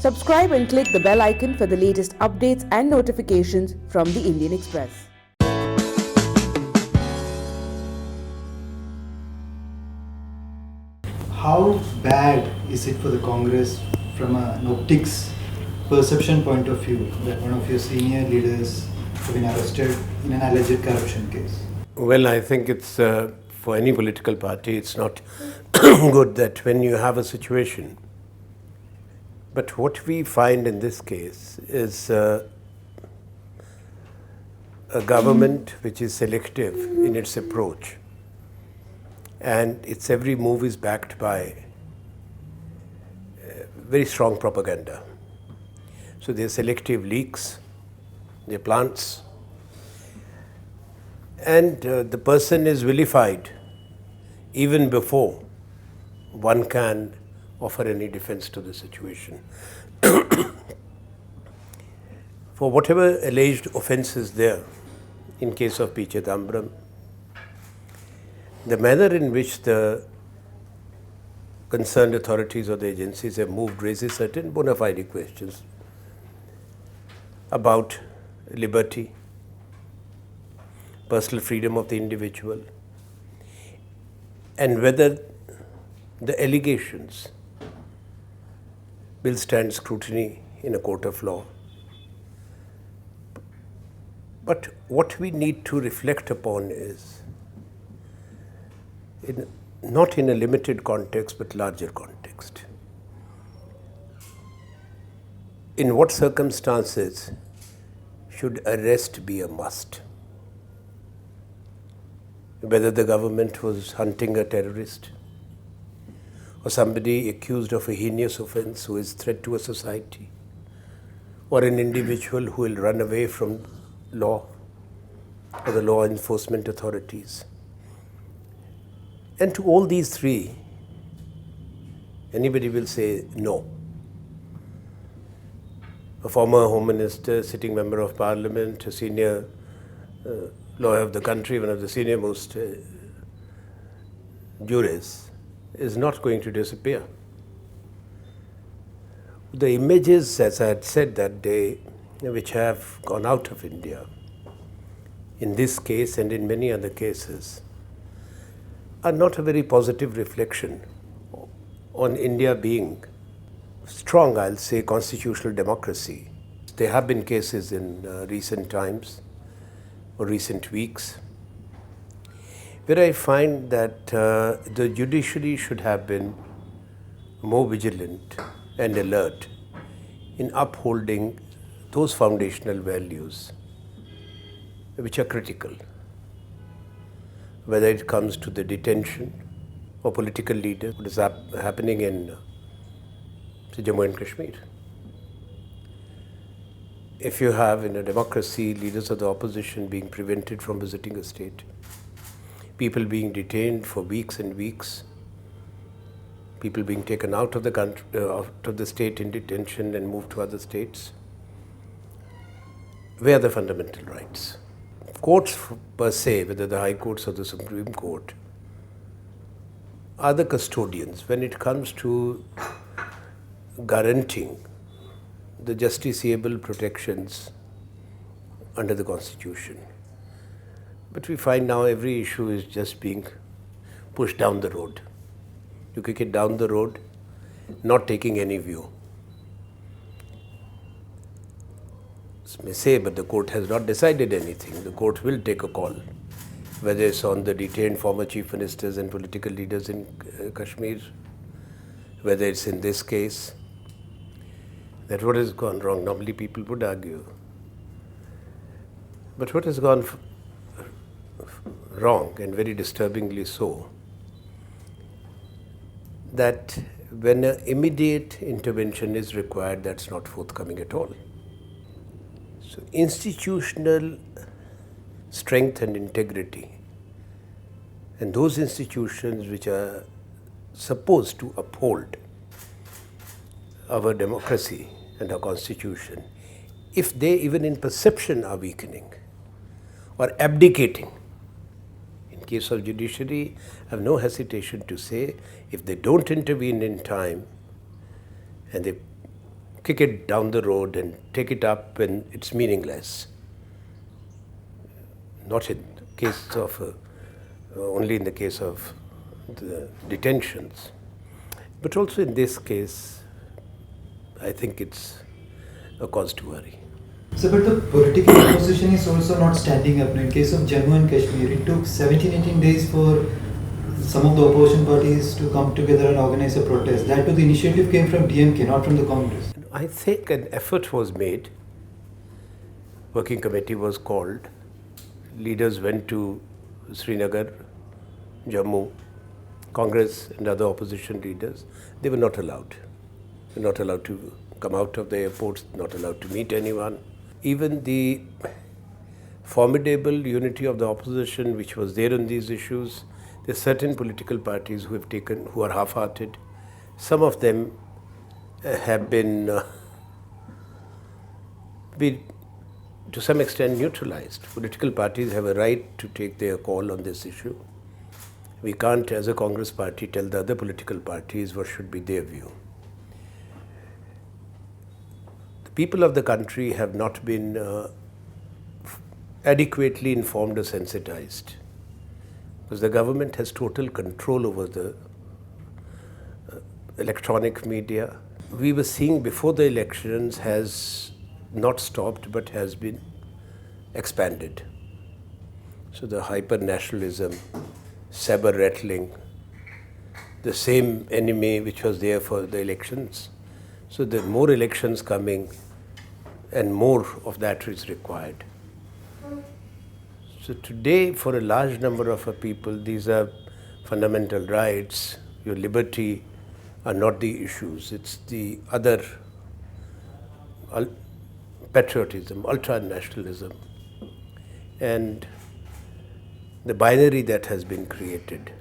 Subscribe and click the bell icon for the latest updates and notifications from the Indian Express. How bad is it for the Congress from an optics perception point of view that one of your senior leaders have been arrested in an alleged corruption case? Well, I think it's for any political party, it's not good that when you have a situation. But what we find in this case is a government which is selective in its approach, and its every move is backed by very strong propaganda. So there are selective leaks, there are plants, and the person is vilified even before one can offer any defense to the situation. For whatever alleged offense is there, in case of P. Chidambaram, the manner in which the concerned authorities or the agencies have moved raises certain bona fide questions about liberty, personal freedom of the individual, and whether the allegations will stand scrutiny in a court of law. But what we need to reflect upon is, not in a limited context, but larger context. In what circumstances should arrest be a must? Whether the government was hunting a terrorist, or somebody accused of a heinous offense who is a threat to a society, or an individual who will run away from law or the law enforcement authorities. And to all these three, anybody will say no. A former Home Minister, sitting member of Parliament, a senior lawyer of the country, one of the senior most jurists, is not going to disappear. The images, as I had said that day, which have gone out of India, in this case and in many other cases, are not a very positive reflection on India being strong, I'll say, constitutional democracy. There have been cases in recent times or recent weeks where I find that the judiciary should have been more vigilant and alert in upholding those foundational values which are critical, whether it comes to the detention of political leaders, what is happening in Jammu and Kashmir. If you have in a democracy leaders of the opposition being prevented from visiting a state, people being detained for weeks and weeks, people being taken out of the country, out of the state in detention and moved to other states, where are the fundamental rights? Courts per se, whether the High Courts or the Supreme Court, are the custodians when it comes to guaranteeing the justiciable protections under the Constitution. But we find now every issue is just being pushed down the road. You kick it down the road, not taking any view. May say, but the court has not decided anything. The court will take a call, whether it's on the detained former chief ministers and political leaders in Kashmir, whether it's in this case, that what has gone wrong. Normally people would argue. But what has gone wrong, and very disturbingly so, that when an immediate intervention is required, that's not forthcoming at all. So institutional strength and integrity, and those institutions which are supposed to uphold our democracy and our constitution, if they even in perception are weakening or abdicating, in case of judiciary, I have no hesitation to say, if they don't intervene in time and they kick it down the road and take it up when it's meaningless. Not in the case of, only in the case of the detentions, but also in this case, I think it's a cause to worry. So, but the political opposition is also not standing up. In case of Jammu and Kashmir, it took 17-18 days for some of the opposition parties to come together and organize a protest. That too, the initiative came from DMK, not from the Congress. I think an effort was made. Working committee was called. Leaders went to Srinagar, Jammu, Congress and other opposition leaders. They were not allowed. They were not allowed to come out of the airports, not allowed to meet anyone. Even the formidable unity of the opposition which was there on these issues, there are certain political parties who are half-hearted. Some of them have been to some extent neutralized. Political parties have a right to take their call on this issue. We can't, as a Congress party, tell the other political parties what should be their view. The people of the country have not been adequately informed or sensitized, because the government has total control over the electronic media. We were seeing before the elections has not stopped but has been expanded. So the hyper-nationalism, saber-rattling, the same enemy which was there for the elections. So there are more elections coming and more of that is required. So today, for a large number of people, these are fundamental rights. Your liberty are not the issues. It's the other patriotism, ultra-nationalism, and the binary that has been created.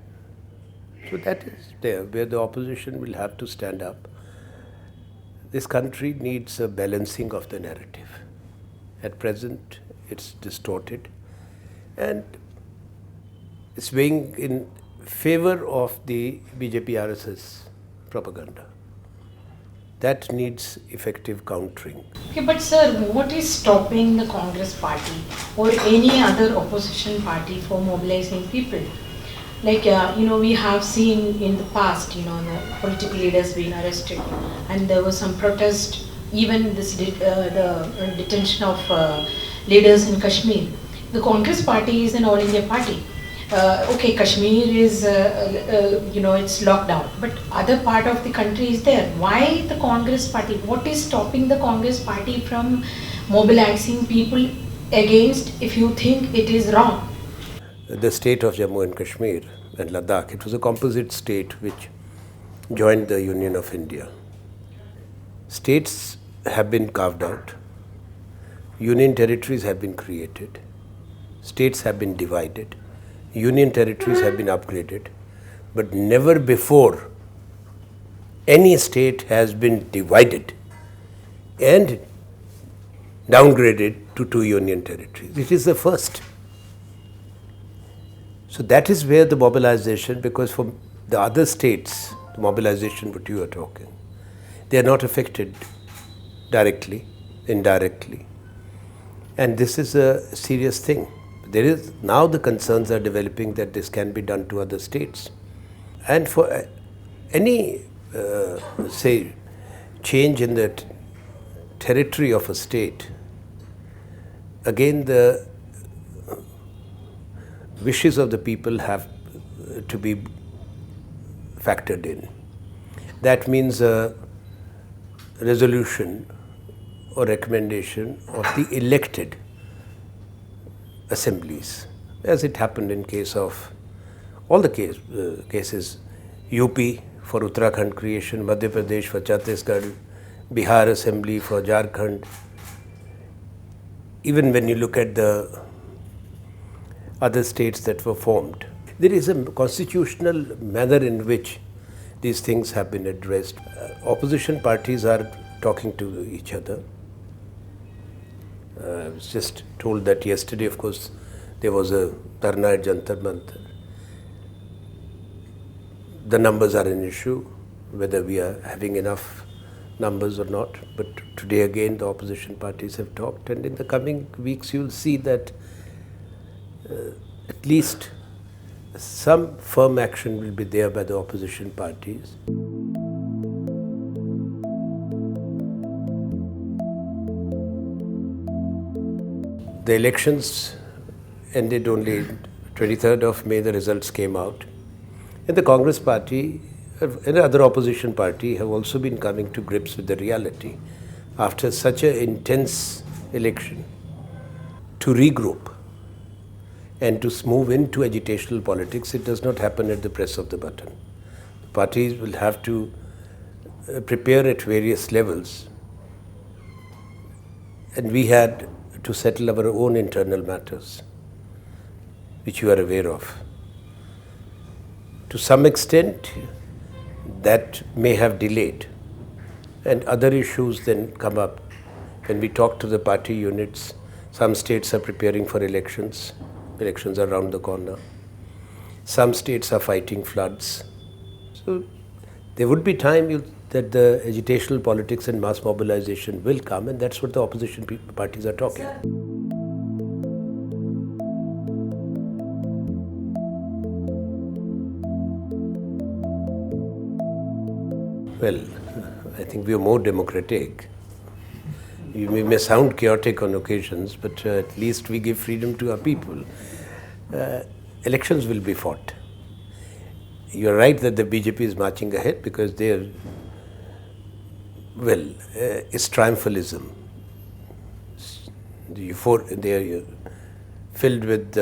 So that is there, where the opposition will have to stand up. This country needs a balancing of the narrative. At present, it's distorted, and it's being in favor of the BJP RSS propaganda. That needs effective countering. Okay, but sir, what is stopping the Congress party or any other opposition party from mobilizing people? Like, we have seen in the past, the political leaders being arrested, and there was some protest, even this the detention of leaders in Kashmir. The Congress party is an all India party. Okay, Kashmir is, it's locked down, but other part of the country is there. Why the Congress party? What is stopping the Congress party from mobilizing people against, if you think it is wrong? The state of Jammu and Kashmir and Ladakh, it was a composite state which joined the Union of India. States have been carved out, union territories have been created, states have been divided, union territories have been upgraded, but never before any state has been divided and downgraded to 2 union territories. It is the first. So that is where the mobilization, because for the other states, the mobilization what you are talking, they are not affected directly, indirectly. And this is a serious thing. There is now the concerns are developing that this can be done to other states. And for any, say, change in the territory of a state, again the wishes of the people have to be factored in. That means a resolution or recommendation of the elected assemblies, as it happened in case of all the cases, UP for Uttarakhand creation, Madhya Pradesh for Chhattisgarh, Bihar assembly for Jharkhand. Even when you look at the other states that were formed, there is a constitutional manner in which these things have been addressed. Opposition parties are talking to each other. I was just told that yesterday, of course, there was a Dharna at Jantar Mantar. The numbers are an issue, whether we are having enough numbers or not, but today again the opposition parties have talked, and in the coming weeks you'll see that at least some firm action will be there by the opposition parties. The elections ended only 23rd of May, the results came out. And the Congress party and other opposition party have also been coming to grips with the reality. After such an intense election, to regroup and to move into agitational politics, it does not happen at the press of the button. The parties will have to prepare at various levels. And we had to settle our own internal matters, which you are aware of. To some extent, that may have delayed, and other issues then come up. When we talk to the party units, some states are preparing for elections. Elections are around the corner. Some states are fighting floods. So there would be time that the agitational politics and mass mobilization will come, and that's what the opposition parties are talking. Well, I think we are more democratic. We may sound chaotic on occasions, but at least we give freedom to our people. Elections will be fought. You're right that the BJP is marching ahead because they're, it's triumphalism. They are filled with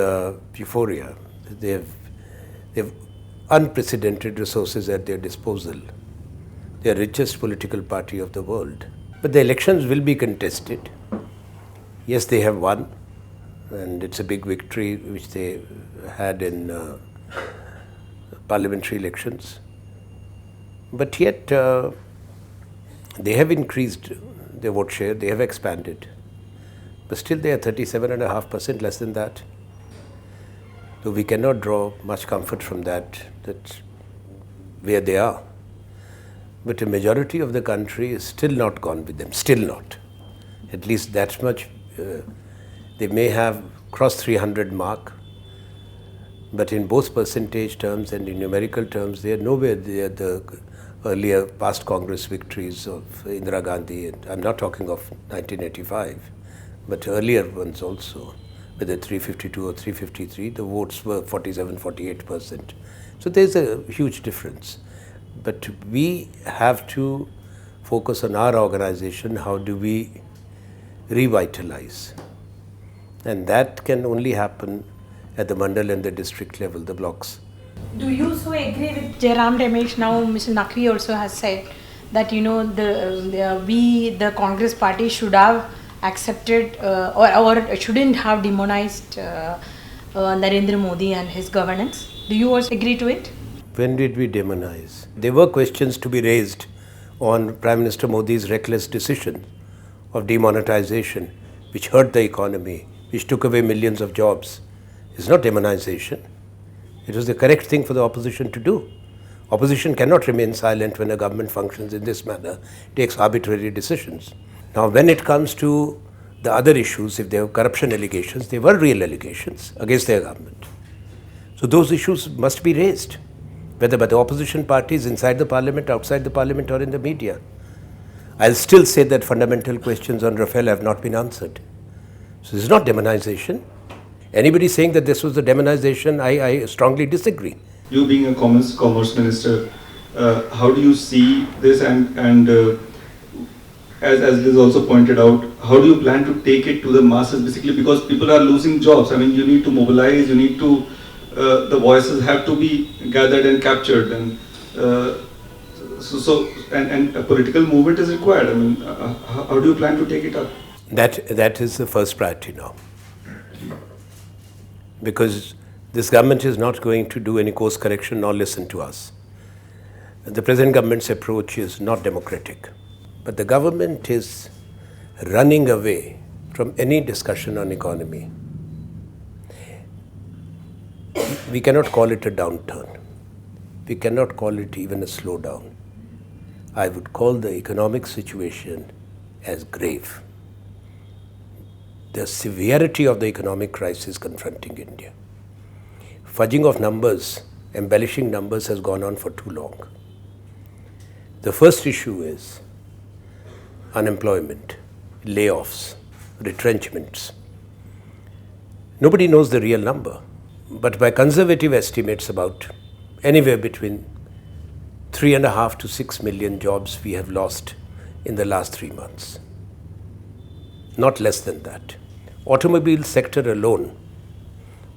euphoria. They have unprecedented resources at their disposal. They are the richest political party of the world. But the elections will be contested. Yes, they have won, and it's a big victory which they had in parliamentary elections. But yet, they have increased their vote share, they have expanded. But still they are 37.5%, less than that. Though we cannot draw much comfort from that where they are. But a majority of the country is still not gone with them, still not. At least that much. They may have crossed 300 mark, but in both percentage terms and in numerical terms, they are nowhere near the earlier past Congress victories of Indira Gandhi. And I'm not talking of 1985, but earlier ones also. Whether 352 or 353, the votes were 47-48%. So there's a huge difference. But we have to focus on our organization. How do we revitalize? And that can only happen at the mandal and the district level, the blocks. Do you so agree with Jairam Ramesh? Now Mr. Naqvi also has said that the Congress party should have accepted or shouldn't have demonized Narendra Modi and his governance. Do you also agree to it? When did we demonize? There were questions to be raised on Prime Minister Modi's reckless decision of demonetization, which hurt the economy, which took away millions of jobs. It's not demonization. It was the correct thing for the opposition to do. Opposition cannot remain silent when a government functions in this manner, takes arbitrary decisions. Now, when it comes to the other issues, if there were corruption allegations, they were real allegations against their government. So those issues must be raised, whether by the opposition parties inside the parliament, outside the parliament, or in the media. I'll still say that fundamental questions on Rafale have not been answered. So this is not demonization. Anybody saying that this was a demonization, I strongly disagree. You being a commerce minister, how do you see this and as Liz also pointed out, how do you plan to take it to the masses basically, because people are losing jobs? I mean, you need to mobilize, you need to, the voices have to be gathered and captured, and and a political movement is required. I mean, how do you plan to take it up? That is the first priority now. Because this government is not going to do any course correction nor listen to us. The present government's approach is not democratic. But the government is running away from any discussion on economy. We cannot call it a downturn. We cannot call it even a slowdown. I would call the economic situation as grave. The severity of the economic crisis confronting India. Fudging of numbers, embellishing numbers has gone on for too long. The first issue is unemployment, layoffs, retrenchments. Nobody knows the real number, but by conservative estimates, about anywhere between 3.5 to 6 million jobs we have lost in the last 3 months. Not less than that. Automobile sector alone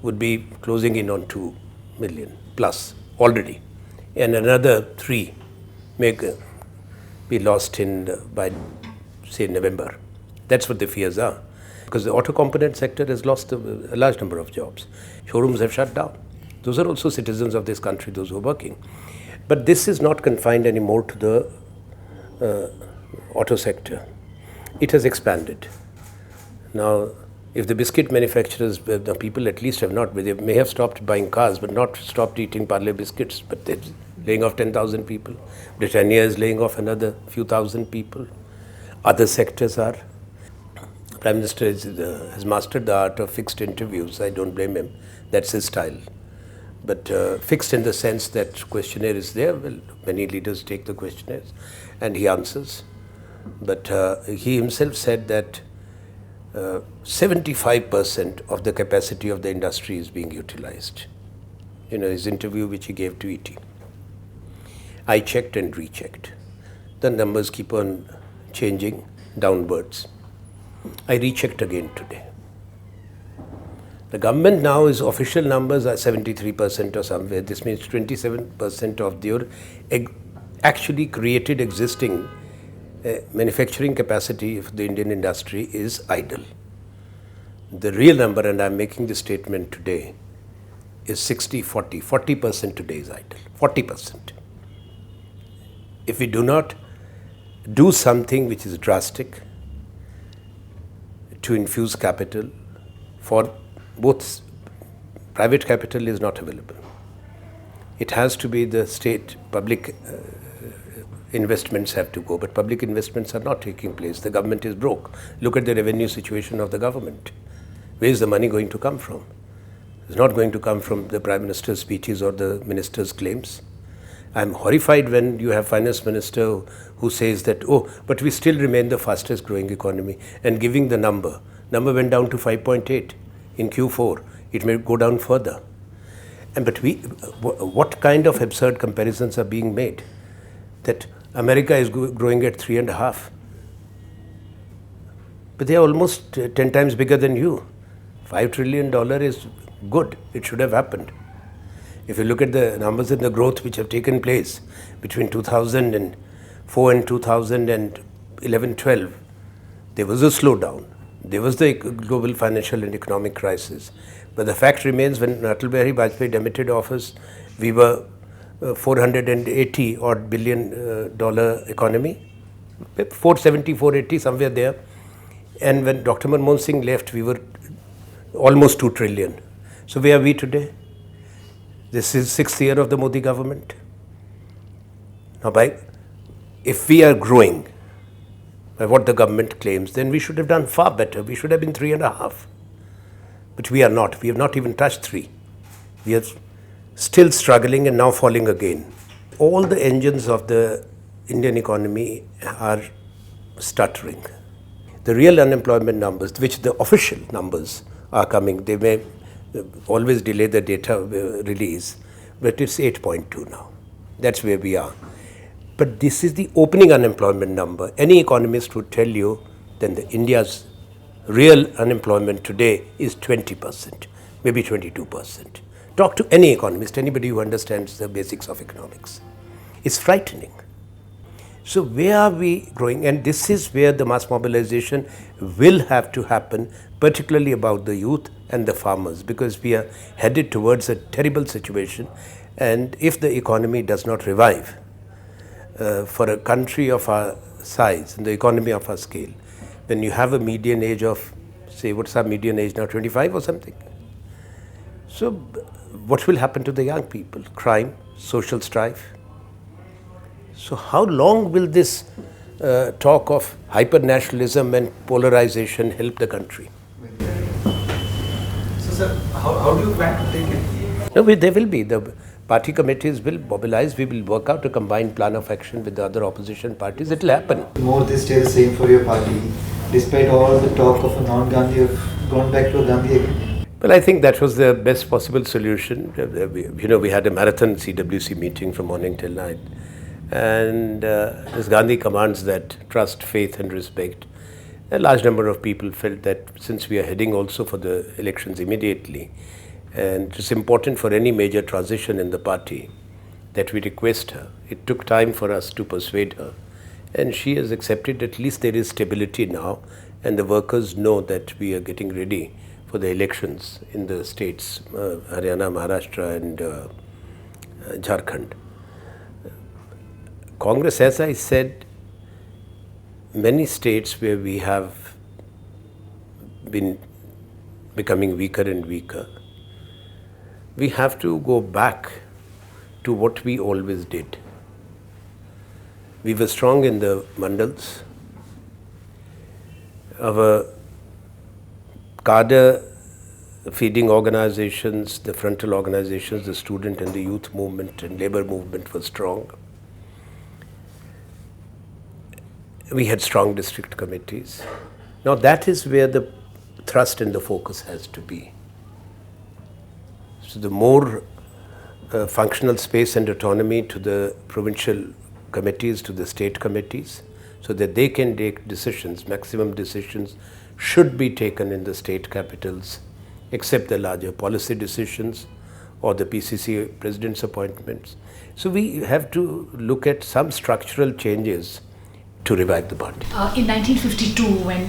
would be closing in on 2 million plus already, and another 3 may be lost by say November. That's what the fears are, because the auto component sector has lost a large number of jobs. Showrooms have shut down. Those are also citizens of this country, those who are working. But this is not confined anymore to the auto sector. It has expanded. Now, if the biscuit manufacturers, the people at least have not, they may have stopped buying cars, but not stopped eating Parle biscuits, but they're laying off 10,000 people. Britannia is laying off another few thousand people. Other sectors are. Prime Minister has mastered the art of fixed interviews. I don't blame him. That's his style. But fixed in the sense that questionnaire is there. Well, many leaders take the questionnaires and he answers. But he himself said that 75% of the capacity of the industry is being utilized. You know, his interview which he gave to ET. I checked and rechecked. The numbers keep on changing downwards. I rechecked again today. The government now is official numbers are 73% or somewhere. This means 27% of their actually created existing manufacturing capacity of the Indian industry is idle. The real number, and I'm making this statement today, is 60-40. 40% today is idle. 40%. If we do not do something which is drastic to infuse capital, for both private capital is not available. It has to be the state, public investments have to go, but public investments are not taking place. The government is broke. Look at the revenue situation of the government. Where is the money going to come from? It's not going to come from the Prime Minister's speeches or the Minister's claims. I'm horrified when you have Finance Minister who says that, oh, but we still remain the fastest growing economy, and giving the number. Number went down to 5.8 in Q4. It may go down further. And but what kind of absurd comparisons are being made? That America is growing at 3.5. But they are almost 10 times bigger than you. $5 trillion is good. It should have happened. If you look at the numbers and the growth which have taken place between 2004 and 2011-12, there was a slowdown. There was the global financial and economic crisis. But the fact remains, when Atal Bihari Vajpayee demitted office, we were $480 odd billion economy, 470, 480, somewhere there. And when Dr. Manmohan Singh left, we were almost 2 trillion. So where are we today? This is 6th year of the Modi government. Now, if we are growing by what the government claims, then we should have done far better. We should have been 3.5. But we are not. We have not even touched 3. We are still struggling and now falling again. All the engines of the Indian economy are stuttering. The real unemployment numbers, which the official numbers are coming, they may always delay the data release, but it's 8.2 now. That's where we are. But this is the opening unemployment number. Any economist would tell you that India's real unemployment today is 20%, maybe 22%. Talk to any economist, anybody who understands the basics of economics. It's frightening. So where are we growing? And this is where the mass mobilization will have to happen, particularly about the youth and the farmers, because we are headed towards a terrible situation. And if the economy does not revive, for a country of our size and the economy of our scale, when you have a median age of, say, what's our median age now, 25 or something? So what will happen to the young people? Crime, social strife. So how long will this talk of hyper-nationalism and polarization help the country? So, sir, how do you plan to take it? No, there will be. The party committees will mobilize. We will work out a combined plan of action with the other opposition parties. It will happen. More they stay the same for your party, despite all the talk of a non-Gandhi, have gone back to a Gandhi again. Well, I think that was the best possible solution. We had a marathon CWC meeting from morning till night. And this Gandhi commands that trust, faith and respect. A large number of people felt that since we are heading also for the elections immediately, and it's important for any major transition in the party that we request her. It took time for us to persuade her. And she has accepted at least there is stability now, and the workers know that we are getting ready for the elections in the states, Haryana, Maharashtra and Jharkhand. Congress, as I said, many states where we have been becoming weaker and weaker, we have to go back to what we always did. We were strong in the mandals. Our cadre feeding organizations, the frontal organizations, the student and the youth movement and labor movement were strong. We had strong district committees. Now that is where the thrust and the focus has to be. So the more functional space and autonomy to the provincial committees, to the state committees, so that they can take decisions, maximum decisions should be taken in the state capitals, except the larger policy decisions or the PCC president's appointments. So we have to look at some structural changes to revive the party. In 1952, when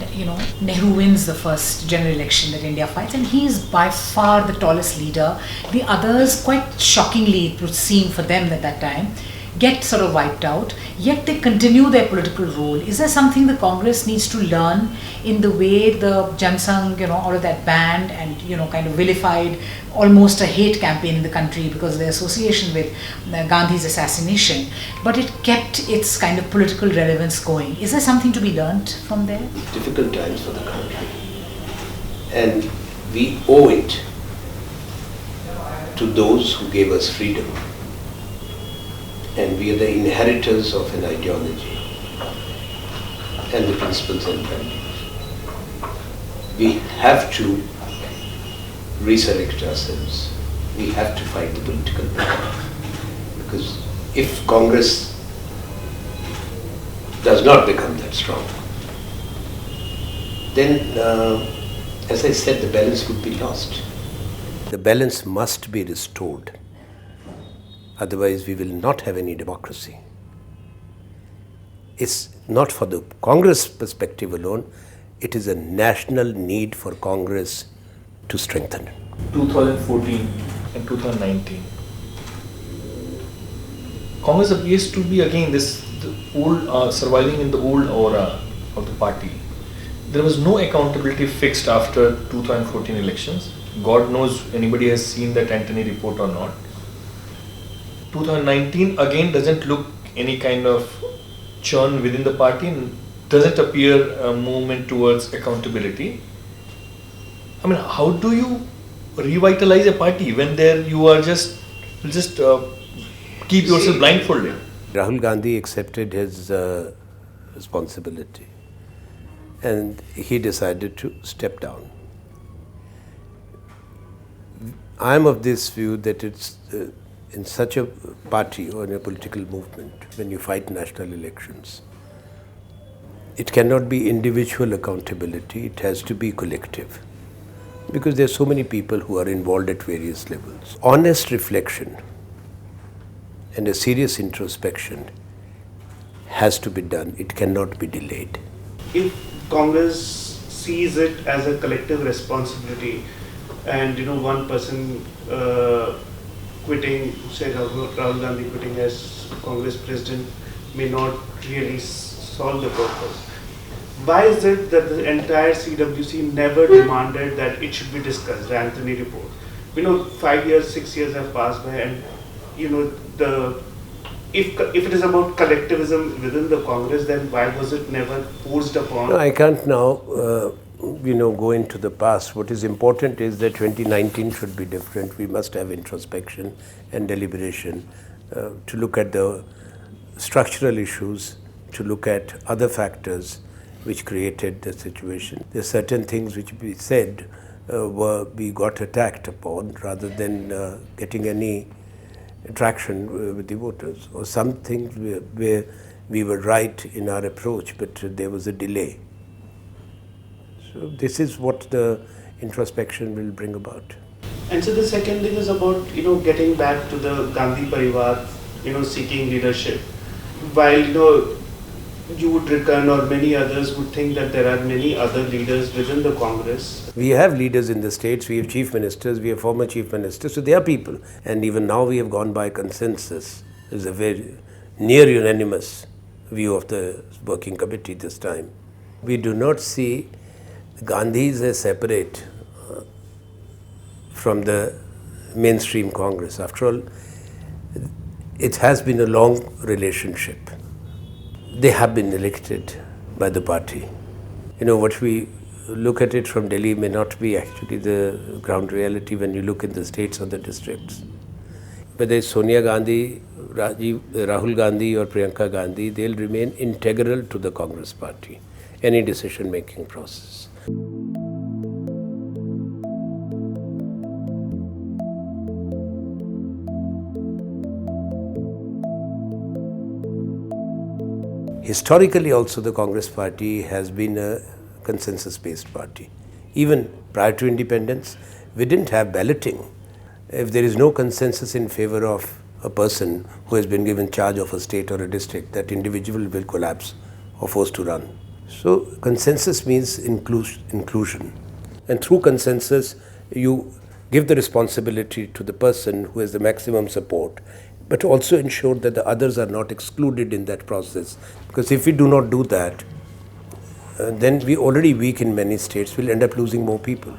Nehru wins the first general election that India fights, and he is by far the tallest leader. The others, quite shockingly, it would seem for them at that time, get sort of wiped out. Yet they continue their political role. Is there something the Congress needs to learn in the way the Jansangh, all of that banned and kind of vilified almost a hate campaign in the country because of their association with Gandhi's assassination, but it kept its kind of political relevance going. Is there something to be learnt from there? Difficult times for the country, and we owe it to those who gave us freedom, and we are the inheritors of an ideology and the principles and values. We have to resurrect ourselves. We have to fight the political battle, because if Congress does not become that strong, then as I said, the balance would be lost. The balance must be restored, otherwise we will not have any democracy. It's not for the Congress perspective alone, it is a national need for Congress to strengthen. 2014 and 2019. Congress appears to be again the old surviving in the old aura of the party. There was no accountability fixed after 2014 elections. God knows anybody has seen that Antony report or not. 2019 again doesn't look any kind of churn within the party and doesn't appear a movement towards accountability. I mean, how do you revitalize a party when there you are just keep yourself blindfolded? Rahul Gandhi accepted his responsibility and he decided to step down. I am of this view that it's in such a party or in a political movement, when you fight national elections, it cannot be individual accountability, it has to be collective. Because there are so many people who are involved at various levels. Honest reflection and a serious introspection has to be done. It cannot be delayed. If Congress sees it as a collective responsibility, and one person quitting, say Rahul Gandhi quitting as Congress president, may not really solve the purpose. Why is it that the entire CWC never demanded that it should be discussed, the Anthony report? 5 years, 6 years have passed by, and the if it is about collectivism within the Congress, then why was it never forced upon? No, I can't now, go into the past. What is important is that 2019 should be different. We must have introspection and deliberation to look at the structural issues, to look at other factors which created the situation. There are certain things which we said we got attacked upon rather than getting any traction with the voters, or some things where we were right in our approach, but there was a delay. So this is what the introspection will bring about. And so the second thing is about, getting back to the Gandhi Parivar, seeking leadership. While, you would reckon, or many others would think that there are many other leaders within the Congress. We have leaders in the states, we have chief ministers, we have former chief ministers, so they are people. And even now we have gone by consensus. There's a very near unanimous view of the working committee this time. We do not see Gandhis as separate from the mainstream Congress. After all, it has been a long relationship. They have been elected by the party. What we look at it from Delhi may not be actually the ground reality when you look in the states or the districts. Whether it's Sonia Gandhi, Rahul Gandhi or Priyanka Gandhi, they'll remain integral to the Congress party, any decision-making process. Historically also the Congress party has been a consensus-based party. Even prior to independence, we didn't have balloting. If there is no consensus in favor of a person who has been given charge of a state or a district, that individual will collapse or forced to run. So consensus means inclusion. And through consensus, you give the responsibility to the person who has the maximum support, but also ensure that the others are not excluded in that process. Because if we do not do that, then we already weak in many states, we'll end up losing more people.